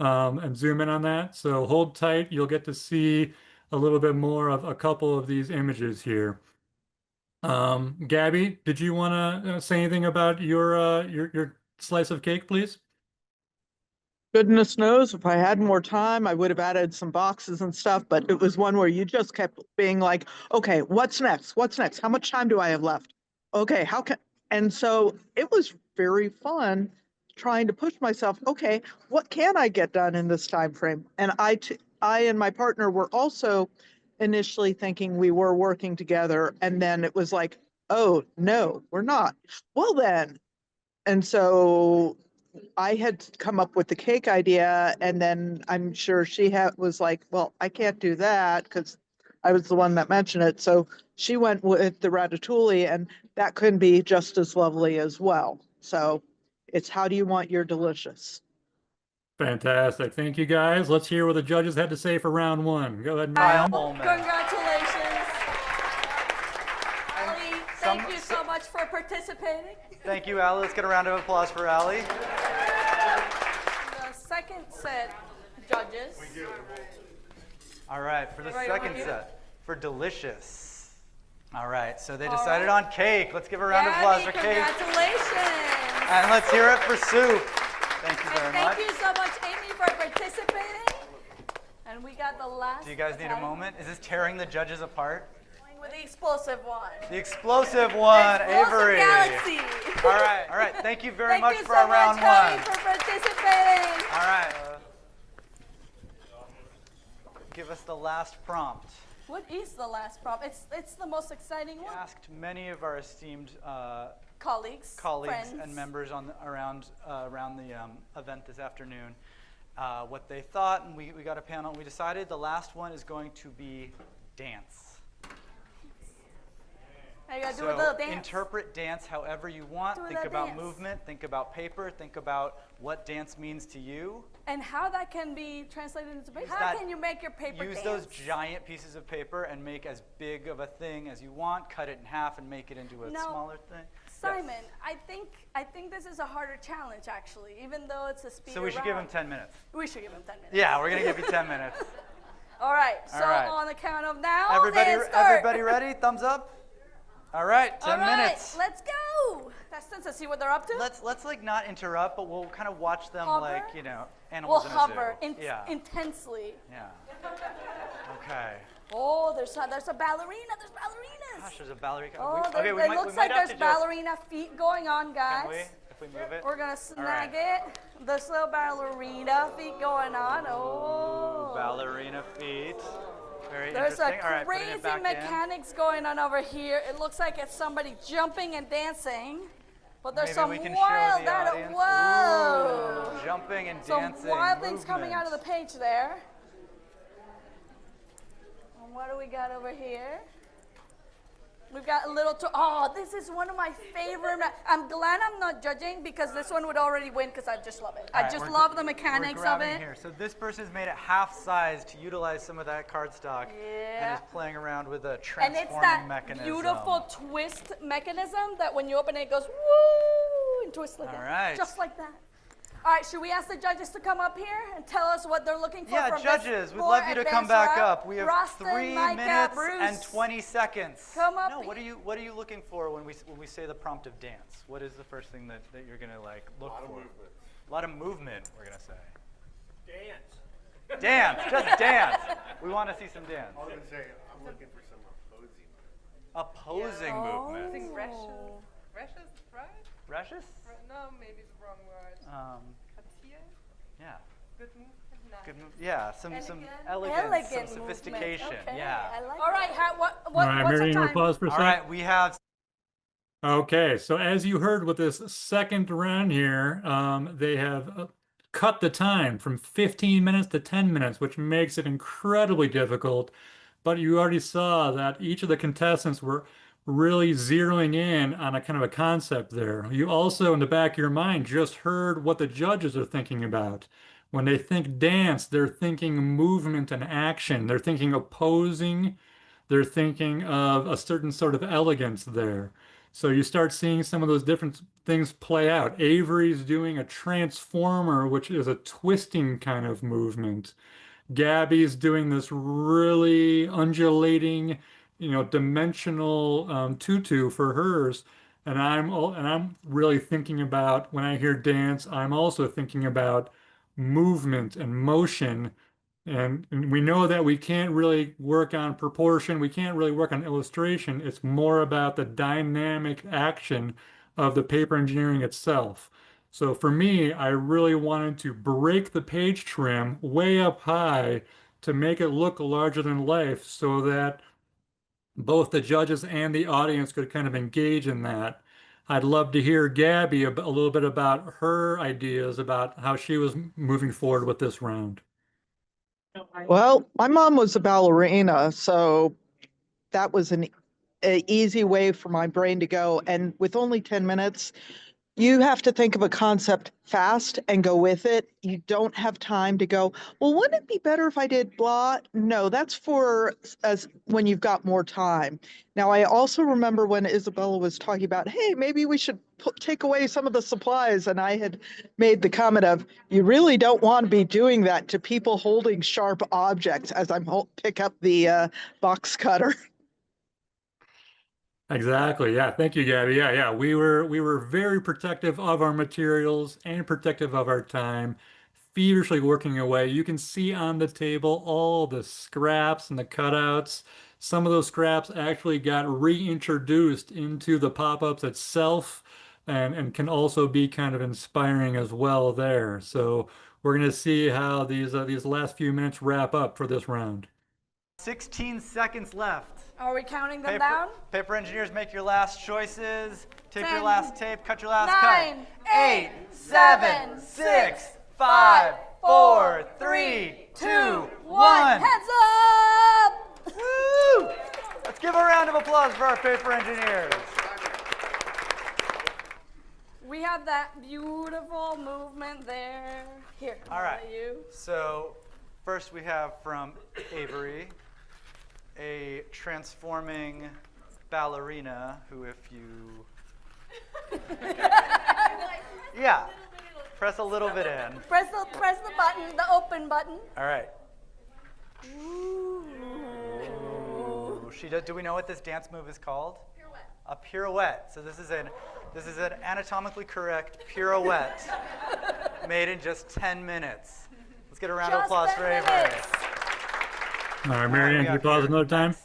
and zoom in on that. So hold tight. You'll get to see a little bit more of a couple of these images here. Gabby, did you want to say anything about your slice of cake, please? Goodness knows if I had more time, I would have added some boxes and stuff, but it was one where you just kept being like, okay, what's next? What's next? How much time do I have left? Okay, how can, and so it was very fun trying to push myself. Okay, what can I get done in this time frame? And I and my partner were also initially thinking we were working together, and then it was like, oh, no, we're not. Well, then, and so I had come up with the cake idea, and then I'm sure she was like, well, I can't do that because I was the one that mentioned it. So she went with the ratatouille, and that could be just as lovely as well. So it's how do you want your delicious? Fantastic. Thank you, guys. Let's hear what the judges had to say for round one. Go ahead, Kyle Mary. Olmon. Congratulations. Ali, thank you so much for participating. Thank you, Ali. Let's get a round of applause for Ali. The second set judges. All right, for the Right, second over here. set, for delicious. All right, so they decided on cake. Let's give a round of applause for cake. Congratulations. And let's hear it for soup. Thank you very much. Thank you so much, Amy, for participating. And we got the last. Do you guys need a moment? Is this tearing the judges apart? With the explosive one. The explosive one, The explosive Avery. Galaxy. All right. Thank you very much Thank for you so our round much, Harry, one. for participating. All right. Give us the last prompt. What is the last prompt? It's the most exciting one. Asked many of our esteemed Colleagues, friends. and members around the event this afternoon what they thought, and we got a panel. And we decided the last one is going to be dance. I gotta do So a little dance. interpret dance however you want. Do a Think little about dance. movement. Think about paper. Think about what dance means to you. And how that can be translated into paper. Use How that- can you make your paper Use dance? those giant pieces of paper and make as big of a thing as you want. Cut it in half and make it into a No, smaller thing. Simon, Yes. I think this is a harder challenge actually, even though it's a speed So we should give him round. 10 minutes. We should give him 10 minutes. Yeah, we're gonna give you 10 minutes. All right. So All right. on the count of now, Everybody, and start. everybody ready? Thumbs up. All right, 10 All right, minutes. let's go. Contestants, let's see what they're up to. Let's like not interrupt, but we'll kind of watch them Hover? like We'll animals in a zoo. hover Yeah. intensely. Yeah. Okay. Oh, there's a ballerina. There's ballerinas. Gosh, there's a ballerina. Oh, Okay, it we looks might like have there's to just. ballerina feet going on, guys. Can we? If we move it. We're gonna snag it. There's little ballerina feet going on. Oh. Ballerina feet. Very There's interesting. All a right, putting crazy it back in. mechanics going on over here. It looks like it's somebody jumping and dancing. But there's Maybe some we can wild show the audience. whoa. Ooh, jumping and Some dancing. wild things coming out of the movement. page there. And what do we got over here? We've got a little, oh, this is one of my favorite. I'm glad I'm not judging because this one would already win because I just love it. All I right, just we're love gr- the mechanics we're of grabbing it. Here. So this person's made it half size to utilize some of that cardstock and Yeah. is playing around with a And transforming it's that mechanism. beautiful twist mechanism that when you open it, it goes woo and twists like All that. right. Just like that. All right, should we ask the judges to come up here and tell us what they're looking for? Yeah, from judges, this we'd love more you to come advanced back round? up. We have Roston, 3 Micah, minutes Bruce. and 20 seconds. Come up No, here. what are you looking for when we say the prompt of dance? What is the first thing that you're gonna like look for? A lot of movement, we're gonna say. Dance. Dance, just dance. We want to see some dance. I was gonna say I'm looking for some opposing. Opposing I movement. think rashes. Rashes, right? Rashes? No, maybe it's the wrong word. Katia? Yeah. Good movement? Nice. Good move. Yeah, some Elegant elegance, some movement. sophistication. Okay, Yeah. I like All right, what, All right, what's Mary, the you time? pause for a All second? right, we have Okay, so as you heard with this second round here, they have cut the time from 15 minutes to 10 minutes, which makes it incredibly difficult. But you already saw that each of the contestants were really zeroing in on a kind of a concept there. You also, in the back of your mind, just heard what the judges are thinking about. When they think dance, they're thinking movement and action. They're thinking opposing. They're thinking of a certain sort of elegance there. So you start seeing some of those different things play out. Avery's doing a transformer, which is a twisting kind of movement. Gabby's doing this really undulating, dimensional tutu for hers. And I'm really thinking about when I hear dance, I'm also thinking about movement and motion. And we know that we can't really work on proportion, we can't really work on illustration. It's more about the dynamic action of the paper engineering itself. So for me, I really wanted to break the page trim way up high to make it look larger than life so that both the judges and the audience could kind of engage in that. I'd love to hear Gabby a little bit about her ideas about how she was moving forward with this round. Well, my mom was a ballerina, so that was an easy way for my brain to go. And with only 10 minutes, you have to think of a concept fast and go with it. You don't have time to go, well, wouldn't it be better if I did blah? No, that's for as when you've got more time. Now, I also remember when Isabella was talking about, hey, maybe we should take away some of the supplies. And I had made the comment of, you really don't want to be doing that to people holding sharp objects as I pick up the box cutter. Exactly. Yeah. Thank you, Gabby. Yeah. We were very protective of our materials and protective of our time, feverishly working away. You can see on the table all the scraps and the cutouts. Some of those scraps actually got reintroduced into the pop-ups itself and can also be kind of inspiring as well there. So we're going to see how these last few minutes wrap up for this round. 16 seconds left. Are we counting them down? Paper engineers, make your last choices. Tape 10, your last tape, cut your last 9, cut. 8, 7, 6, 5, 4, 3, 2, 1. Heads up! Woo! Let's give a round of applause for our paper engineers. We have that beautiful movement there. Here, All right. you. So first we have from Avery, a transforming ballerina who, if you yeah, press a little bit in. Press the button, the open button. All right. Ooh. She does. Do we know what this dance move is called? Pirouette. A pirouette. So this is an anatomically correct pirouette made in just 10 minutes. Let's get a round of applause for Avery. All right, Marianne, can you pause another time?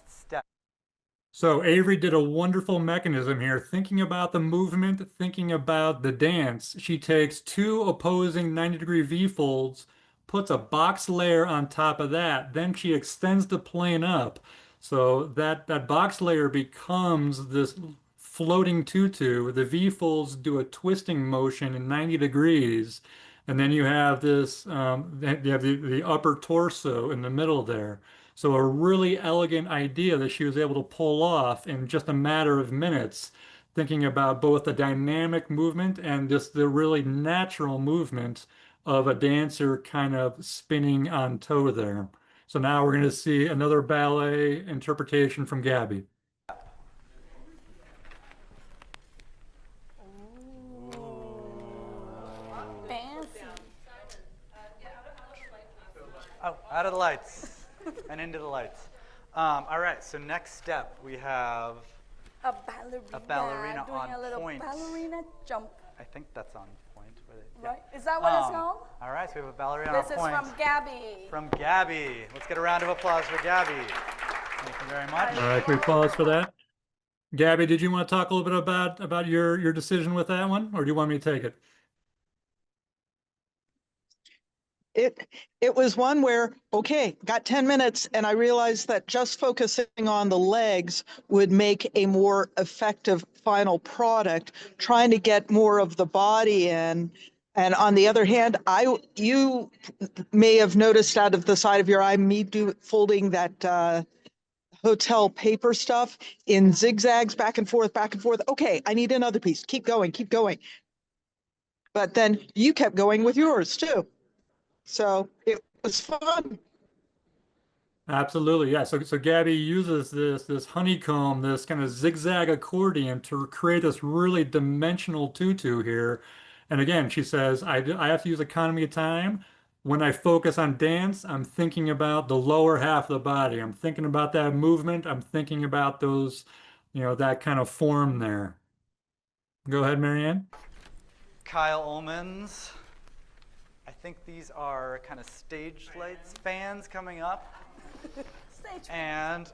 So Avery did a wonderful mechanism here, thinking about the movement, thinking about the dance. She takes two opposing 90-degree V-folds, puts a box layer on top of that, then she extends the plane up. So that box layer becomes this floating tutu. The V-folds do a twisting motion in 90 degrees, and then you have this, you have the upper torso in the middle there. So a really elegant idea that she was able to pull off in just a matter of minutes, thinking about both the dynamic movement and just the really natural movement of a dancer kind of spinning on toe there. So now we're going to see another ballet interpretation from Gabby. Oh, out of the lights and into the lights. All right, so next step we have a ballerina doing on a little point. ballerina jump. I think that's on point. Right? Is that what it's called? All right, so we have a ballerina This on point. is from Gabby. From Gabby. Let's get a round of applause for Gabby. Thank you very much. All right, can we pause for that? Gabby, did you want to talk a little bit about your decision with that one, or do you want me to take it? It was one where, okay, got 10 minutes, and I realized that just focusing on the legs would make a more effective final product, trying to get more of the body in. And on the other hand, you may have noticed out of the side of your eye, me folding that hotel paper stuff in zigzags back and forth, back and forth. Okay, I need another piece. Keep going, keep going. But then you kept going with yours too. So it was fun. Absolutely, yeah. So Gabby uses this honeycomb, this kind of zigzag accordion to create this really dimensional tutu here. And again, she says, I have to use economy of time. When I focus on dance, I'm thinking about the lower half of the body. I'm thinking about that movement. I'm thinking about those, that kind of form there. Go ahead, Marianne. Kyle Olmons. I think these are kind of stage lights, fans coming up. Stage. And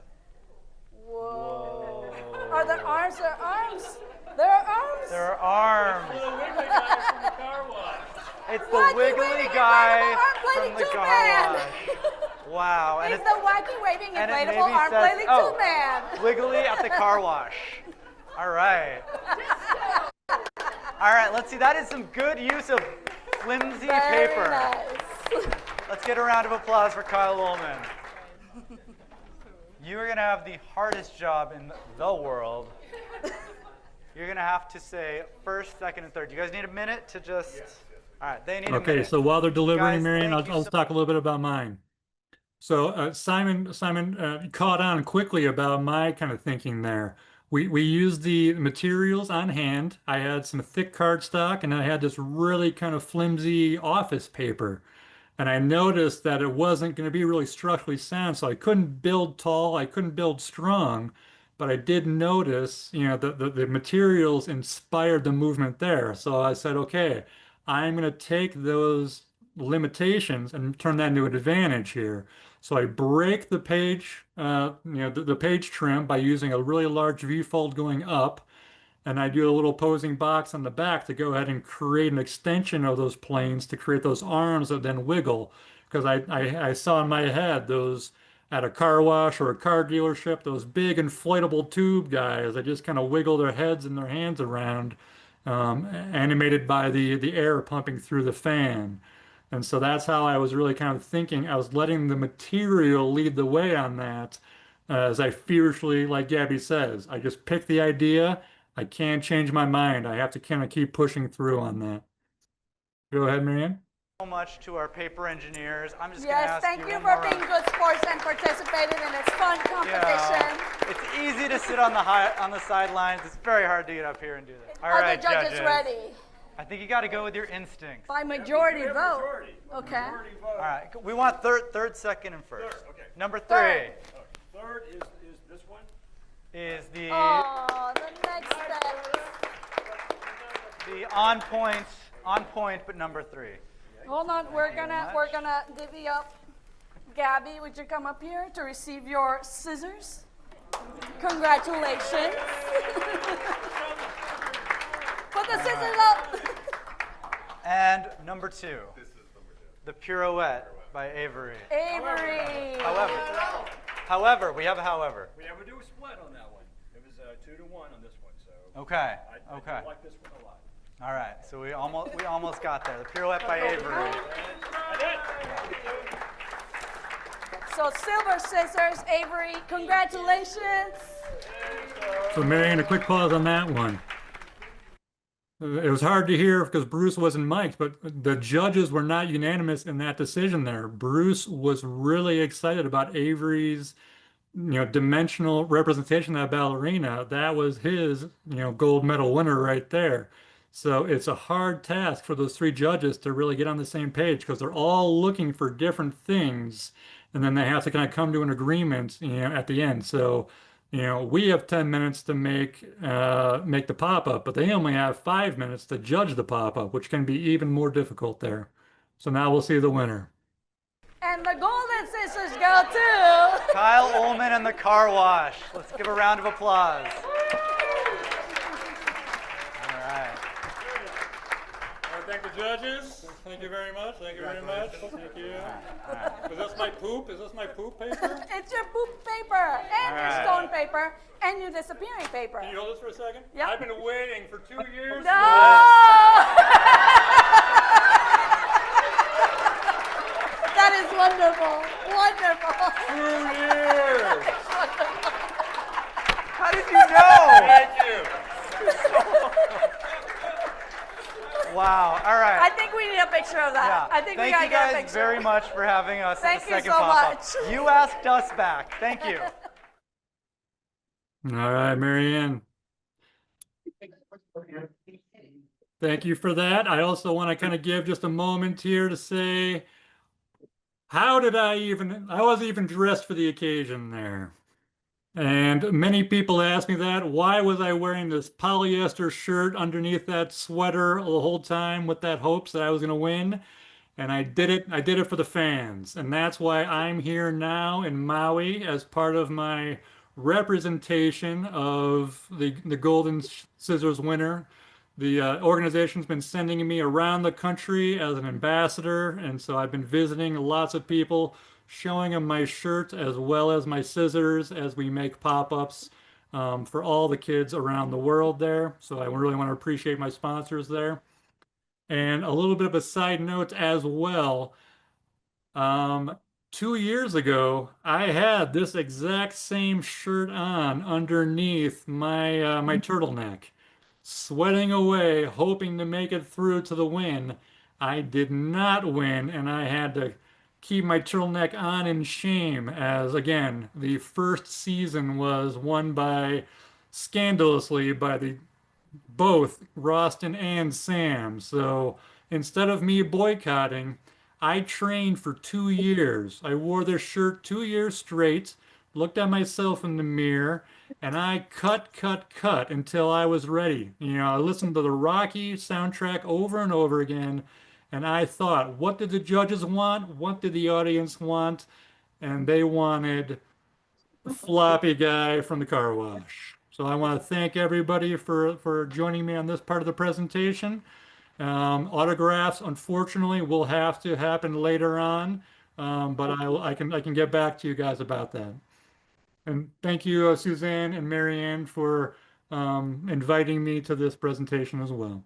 Whoa. Are there arms? There are arms. There are arms. there are arms. The wiggly guy from the car wash. It's the Wacky wiggly waving guy inflatable from arm the flailing car two-man. wash. Wow. It's the wacky waving and it inflatable maybe arm says, flailing oh, two-man. Wiggly at the car wash. All right. All right, let's see. That is some good use of flimsy Very paper. nice. Let's get a round of applause for Kyle Olmon. You are going to have the hardest job in the world. You're going to have to say first, second, and third. You guys need a minute to just... All right, they need a minute. Okay, so while they're delivering, Guys, Marion, thank I'll you so- talk a little bit about mine. So Simon caught on quickly about my kind of thinking there. We used the materials on hand. I had some thick cardstock, and I had this really kind of flimsy office paper. And I noticed that it wasn't going to be really structurally sound, so I couldn't build tall, I couldn't build strong, but I did notice, the materials inspired the movement there. So I said, okay, I'm going to take those limitations and turn that into an advantage here. So I break the page, the page trim by using a really large V fold going up, and I do a little posing box on the back to go ahead and create an extension of those planes to create those arms that then wiggle. Because I saw in my head those at a car wash or a car dealership, those big inflatable tube guys that just kind of wiggle their heads and their hands around, animated by the air pumping through the fan. And so that's how I was really kind of thinking. I was letting the material lead the way on that, as I fiercely, like Gabby says, I just pick the idea. I can't change my mind. I have to kind of keep pushing through on that. Go ahead, Marianne. So much to our paper engineers. I'm just going to Yes, ask thank you you one for more being good sports and participating in this fun competition. It's easy to sit on the sidelines. It's very hard to get up here and do that. All Are right, the judges ready? I think you got to go with your instincts. By majority vote. Okay. All right, we want third, second, and first. Third, okay. Number 3 Third. Third is this one. is the Oh, the next step. on point, but number 3. Hold on, we're gonna divvy up. Gabby, would you come up here to receive your scissors? Congratulations. Put the scissors up. And number 2, the pirouette by Avery. Avery. However, we have a however. We do a split on that one. It was 2-1 on this one, so Okay. I Okay. do like this one a lot. All right. So we almost got there. The pirouette by Avery. So silver scissors, Avery. Congratulations. So Marianne, a quick pause on that one. It was hard to hear because Bruce wasn't mic'd, but the judges were not unanimous in that decision there. Bruce was really excited about Avery's, dimensional representation of that ballerina. That was his, gold medal winner right there. So it's a hard task for those 3 judges to really get on the same page because they're all looking for different things, and then they have to kind of come to an agreement, at the end. So, we have 10 minutes to make the pop-up, but they only have 5 minutes to judge the pop-up, which can be even more difficult there. So now we'll see the winner. And the golden scissors go to Kyle Olmon and the car wash. Let's give a round of applause. All right. Thank the judges. Thank you very much. Thank you very much. Thank you. Is this my poop? Is this my poop paper? It's your poop paper and your right. stone paper and your disappearing paper. Can you hold this for a second? Yep. I've been waiting for 2 years. No! That is wonderful. Wonderful. 2 years. How did you know? Thank you. Wow. All right. I think we need a picture of that. I think we Thank gotta you get a guys picture. very much for having us Thank at the you second so pop-up. much. You asked us back. Thank you. All right, Marianne. Thank you for that. I also want to kind of give just a moment here to say, I wasn't even dressed for the occasion there. And many people ask me that. Why was I wearing this polyester shirt underneath that sweater the whole time with that hopes that I was going to win? and I did it for the fans. And that's why I'm here now in Maui as part of my representation of the Golden Scissors winner. The organization's been sending me around the country as an ambassador, and so I've been visiting lots of people, showing them my shirt as well as my scissors as we make pop-ups for all the kids around the world there. So I really want to appreciate my sponsors there. And a little bit of a side note as well. Um, 2 years ago, I had this exact same shirt on underneath my turtleneck, sweating away, hoping to make it through to the win. I did not win, and I had to keep my turtleneck on in shame, as again, the first season was won by scandalously by the both Roston and Sam. So instead of me boycotting, I trained for 2 years. I wore this shirt 2 years straight, looked at myself in the mirror, and I cut until I was ready. You know, I listened to the Rocky soundtrack over and over again, and I thought, what did the judges want? What did the audience want? And they wanted floppy guy from the car wash. So I want to thank everybody for joining me on this part of the presentation. Autographs, unfortunately, will have to happen later on, but I can get back to you guys about that. And thank you, Suzanne and Marianne, for inviting me to this presentation as well.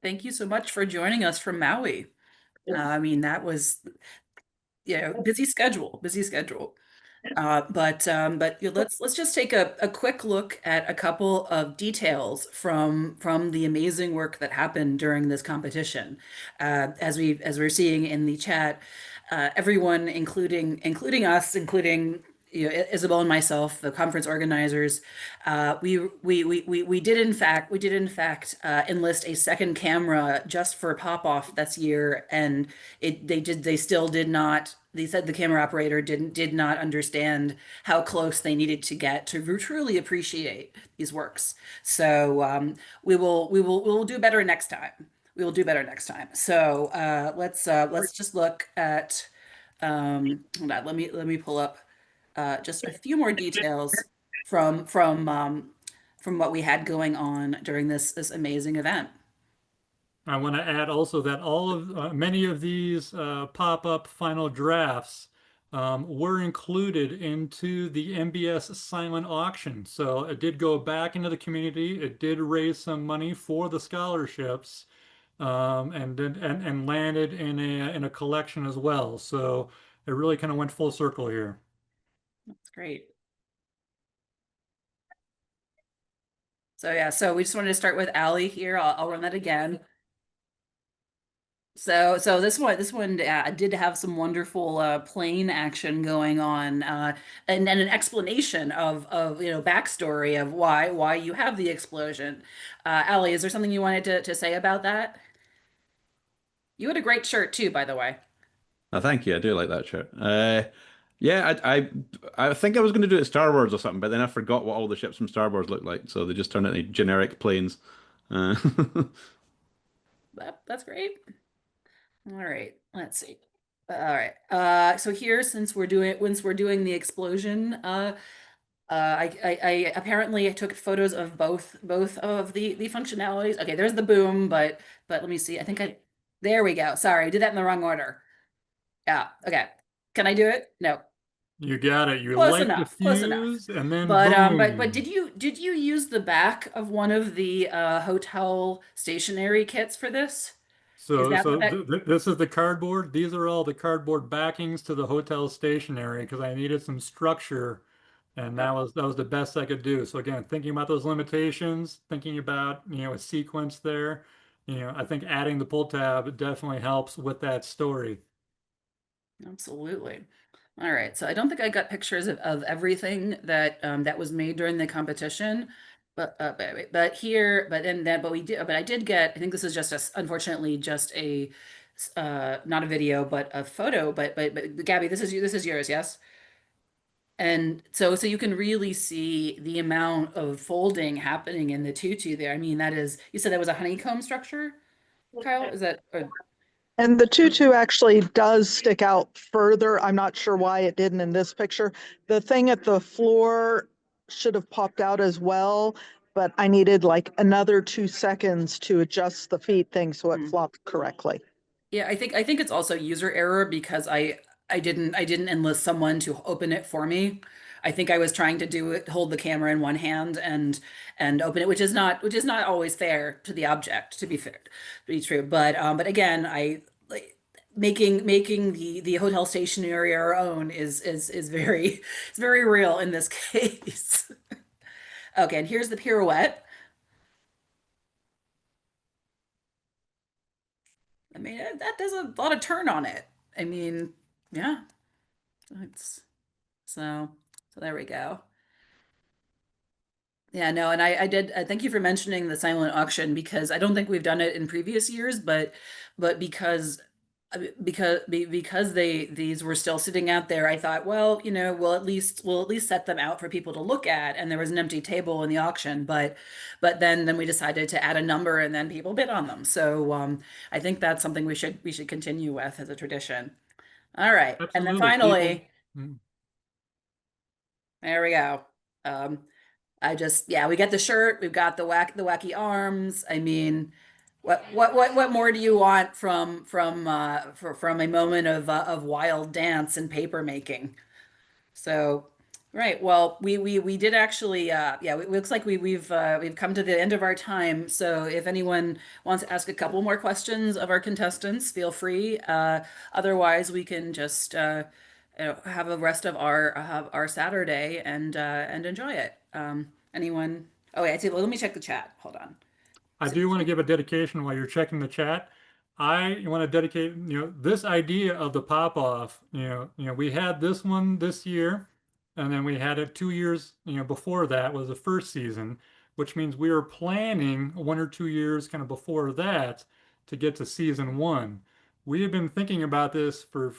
Thank you so much for joining us from Maui. I mean, that was, busy schedule, busy schedule. But let's just take a quick look at a couple of details from the amazing work that happened during this competition. As we're seeing in the chat, everyone, including us, including Isabel and myself, the conference organizers, we did in fact enlist a second camera just for PopOff this year, and they still did not. They said the camera operator did not understand how close they needed to get to truly appreciate these works. So we will do better next time. We will do better next time. So let's just look at hold on, let me pull up just a few more details from what we had going on during this amazing event. I want to add also that all of many of these pop-up final drafts were included into the MBS silent auction. So it did go back into the community. It did raise some money for the scholarships, and landed in a collection as well. So it really kind of went full circle here. That's great. So yeah, so we just wanted to start with Allie here. I'll run that again. So this one did have some wonderful plane action going on, and an explanation of backstory of why you have the explosion. Allie, is there something you wanted to say about that? You had a great shirt too, by the way. Oh, thank you. I do like that shirt. Yeah, I think I was going to do it Star Wars or something, but then I forgot what all the ships from Star Wars looked like, so they just turned into generic planes. Uh, That's great. All right, let's see. All right. So here, since we're doing the explosion, I apparently took photos of both of the functionalities. Okay, there's the boom, but let me see. There we go. Sorry, I did that in the wrong order. Yeah. Okay. Can I do it? No. You got it. You Close light the enough. Close enough. fuse, and then But boom. but did you use the back of one of the hotel stationery kits for this? Is So, that what so that? this is the cardboard. These are all the cardboard backings to the hotel stationery because I needed some structure, and that was the best I could do. So again, thinking about those limitations, thinking about a sequence there, I think adding the pull tab definitely helps with that story. Absolutely. All right. So I don't think I got pictures of everything that was made during the competition, but here, but then that, but we did, but I did get. I think this is just unfortunately just a not a video, but a photo. But Gabby, this is yours, yes. And so you can really see the amount of folding happening in the tutu there. I mean, you said that was a honeycomb structure, Kyle? Is that? And the tutu actually does stick out further. I'm not sure why it didn't in this picture. The thing at the floor should have popped out as well, but I needed like another 2 seconds to adjust the feet thing so it flopped correctly. Yeah, I think it's also user error because I didn't enlist someone to open it for me. I think I was trying to do it, hold the camera in one hand and open it, which is not always fair to the object, to be fair, to be true. But again, I like making the hotel stationery our own is very it's very real in this case. Okay, and here's the pirouette. I mean, that does a lot of turn on it. I mean, yeah. It's so so there we go. Yeah, no, and I did thank you for mentioning the silent auction because I don't think we've done it in previous years, but because these were still sitting out there, I thought, well, we'll at least set them out for people to look at, and there was an empty table in the auction, but then we decided to add a number and then people bid on them. So I think that's something we should continue with as a tradition. All right, and then Absolutely. People. finally. There we go. Um, yeah, we get the shirt, we've got the wacky arms. I mean, what more do you want from a moment of wild dance and paper making? So, right. Well, we did actually, yeah, it looks like we've come to the end of our time. So if anyone wants to ask a couple more questions of our contestants, feel free. Otherwise, we can just have a rest of our Saturday and enjoy it. Anyone? Oh, wait, I see. Well, let me check the chat. Hold on. I do want to give a dedication while you're checking the chat. I want to dedicate, this idea of the pop off. We had this one this year, and then we had it 2 years, before that was the first season, which means we were planning 1 or 2 years kind of before that to get to season one. We have been thinking about this for,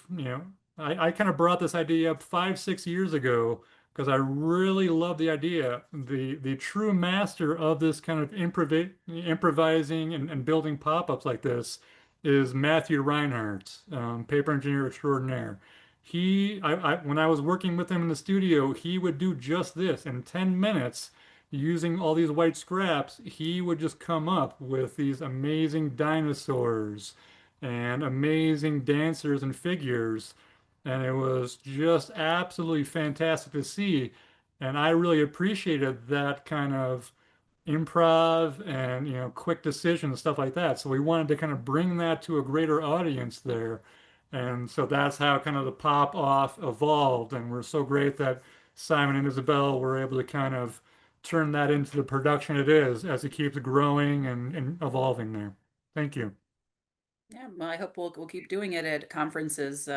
I kind of brought this idea up 5, 6 years ago because I really love the idea. The true master of this kind of improvising and building pop-ups like this is Matthew Reinhardt, paper engineer extraordinaire. When I was working with him in the studio, he would do just this in 10 minutes using all these white scraps. He would just come up with these amazing dinosaurs and amazing dancers and figures, and it was just absolutely fantastic to see. And I really appreciated that kind of improv and quick decisions, stuff like that. So we wanted to kind of bring that to a greater audience there. And so that's how kind of the pop off evolved. And we're so great that Simon and Isabel were able to kind of turn that into the production it is as it keeps growing and evolving there. Thank you. Yeah, well, I hope we'll keep doing it at conferences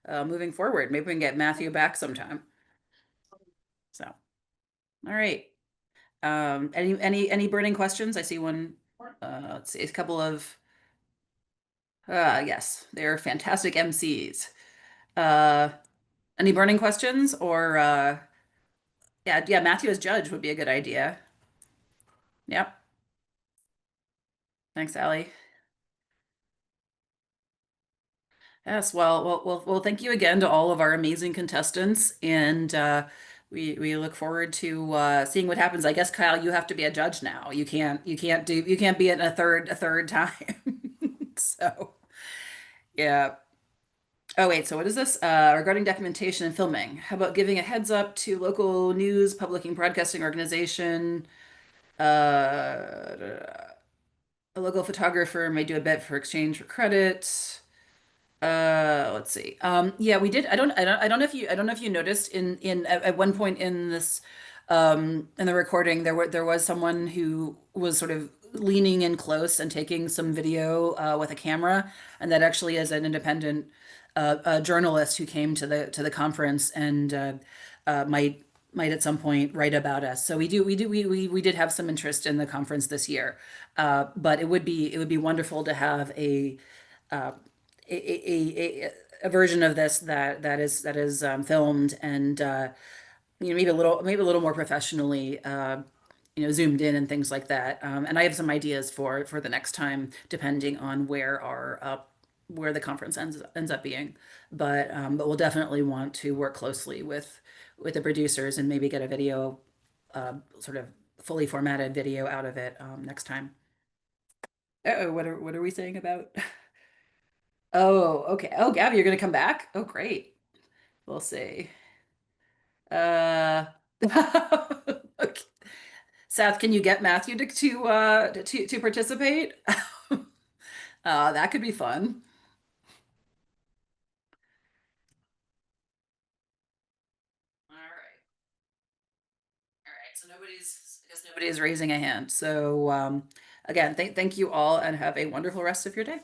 moving forward. Maybe we can get Matthew back sometime. So, all right. Any burning questions? I see one. Let's see, a couple of. Yes, they're fantastic MCs. Uh, any burning questions or yeah, Matthew as judge would be a good idea. Yep. Thanks, Allie. Yes, well, thank you again to all of our amazing contestants, and we look forward to seeing what happens. I guess Kyle, you have to be a judge now. You can't be in a third time. So yeah. Oh wait, so what is this? Regarding documentation and filming, how about giving a heads up to local news, public and broadcasting organization? A local photographer may do a bet for exchange for credit. Let's see. Yeah, we did. I don't know if you noticed at one point in this in the recording there was someone who was sort of leaning in close and taking some video with a camera, and that actually is an independent journalist who came to the conference and might at some point write about us. So we did have some interest in the conference this year. But it would be wonderful to have uh, a version of this that is filmed and maybe a little more professionally zoomed in and things like that. And I have some ideas for the next time, depending on where where the conference ends up being. But we'll definitely want to work closely with the producers and maybe get a video, sort of fully formatted video out of it next time. Uh-oh, what are we saying about? Oh, okay. Oh, Gabby, you're gonna come back? Oh, great. We'll see. Uh, okay. Seth, can you get Matthew to participate? That could be fun. All right. All right. So I guess nobody's raising a hand. So again, thank you all and have a wonderful rest of your day.